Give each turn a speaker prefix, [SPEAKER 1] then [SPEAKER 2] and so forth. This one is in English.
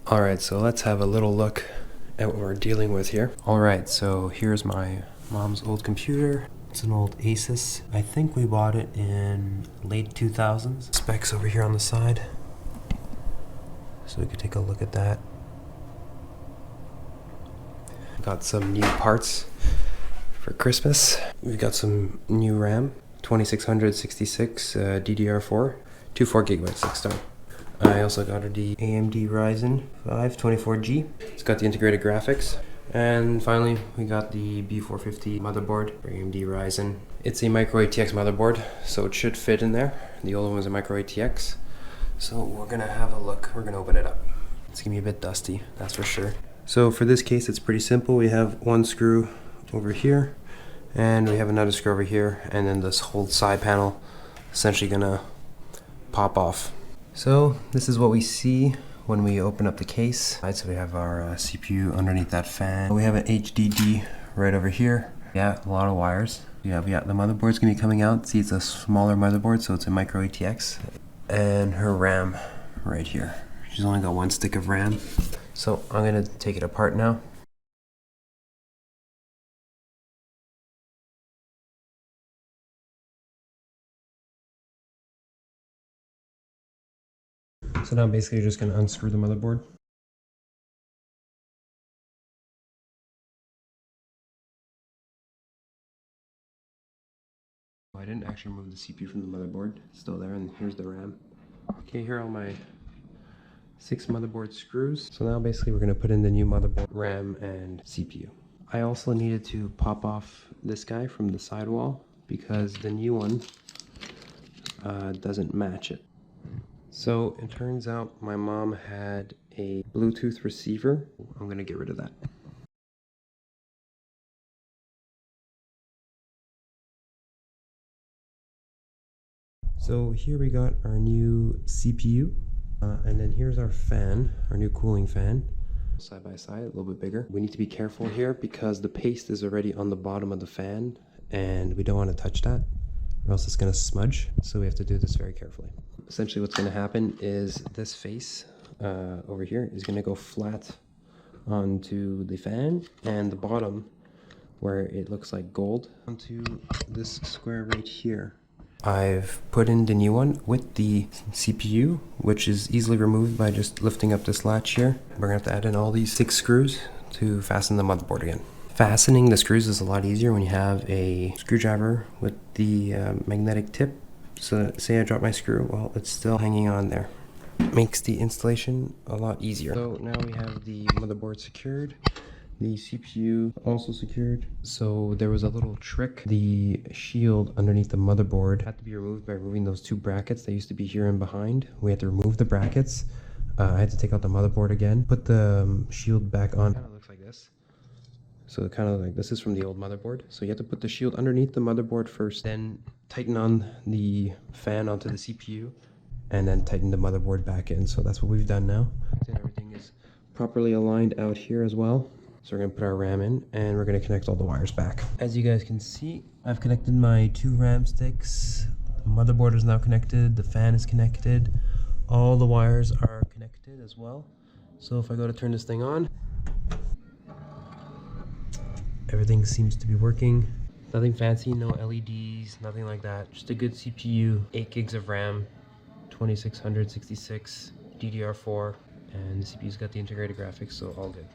[SPEAKER 1] Alright, so let's have a little look at what we're dealing with here. Alright, so here's my mom's old computer. It's an old Asus. I think we bought it in late 2000s. Specs over here on the side. So we could take a look at that. Got some new parts for Christmas. We've got some new RAM, 2666 DDR4, 24 gigabytes this time. I also got the AMD Ryzen 5 24G. It's got the integrated graphics. And finally, we got the B450 motherboard for AMD Ryzen. It's a micro ATX motherboard, so it should fit in there. The old one was a micro ATX. So we're gonna have a look. We're gonna open it up. It's gonna be a bit dusty, that's for sure. So for this case, it's pretty simple. We have one screw over here, and we have another screw over here, and then this whole side panel essentially gonna pop off. So this is what we see when we open up the case. Right, so we have our CPU underneath that fan. We have an HDD right over here. Yeah, a lot of wires. Yeah, the motherboard's gonna be coming out. See, it's a smaller motherboard, so it's a micro ATX. And her RAM right here. She's only got one stick of RAM. So I'm gonna take it apart now. So now basically you're just gonna unscrew the motherboard. I didn't actually remove the CPU from the motherboard. It's still there, and here's the RAM. Okay, here are all my 6 motherboard screws. So now basically we're gonna put in the new motherboard, RAM, and CPU. I also needed to pop off this guy from the sidewall because the new one doesn't match it. So it turns out my mom had a Bluetooth receiver. I'm gonna get rid of that. So here we got our new CPU, and then here's our fan, our new cooling fan. Side by side, a little bit bigger. We need to be careful here because the paste is already on the bottom of the fan, and we don't want to touch that or else it's going to smudge. So we have to do this very carefully. Essentially what's going to happen is this face over here is going to go flat onto the fan, and the bottom where it looks like gold onto this square right here. I've put in the new one with the CPU, which is easily removed by just lifting up this latch here. We're gonna have to add in all these 6 screws to fasten the motherboard again. Fastening the screws is a lot easier when you have a screwdriver with the magnetic tip. So say I drop my screw, well, it's still hanging on there. Makes the installation a lot easier. So now we have the motherboard secured. The CPU also secured. So there was a little trick. The shield underneath the motherboard had to be removed by removing those 2 brackets that used to be here and behind. We had to remove the brackets. I had to take out the motherboard again, put the shield back on. It kind of looks like this. So kind of like this is from the old motherboard. So you have to put the shield underneath the motherboard first, then tighten on the fan onto the CPU, and then tighten the motherboard back in. So that's what we've done now. And everything is properly aligned out here as well. So we're gonna put our RAM in, and we're gonna connect all the wires back. As you guys can see, I've connected my 2 RAM sticks. The motherboard is now connected, the fan is connected. All the wires are connected as well. So if I go to turn this thing on, everything seems to be working. Nothing fancy, no LEDs, nothing like that. Just a good CPU, 8 gigs of RAM, 2666 DDR4, and the CPU's got the integrated graphics, so all good.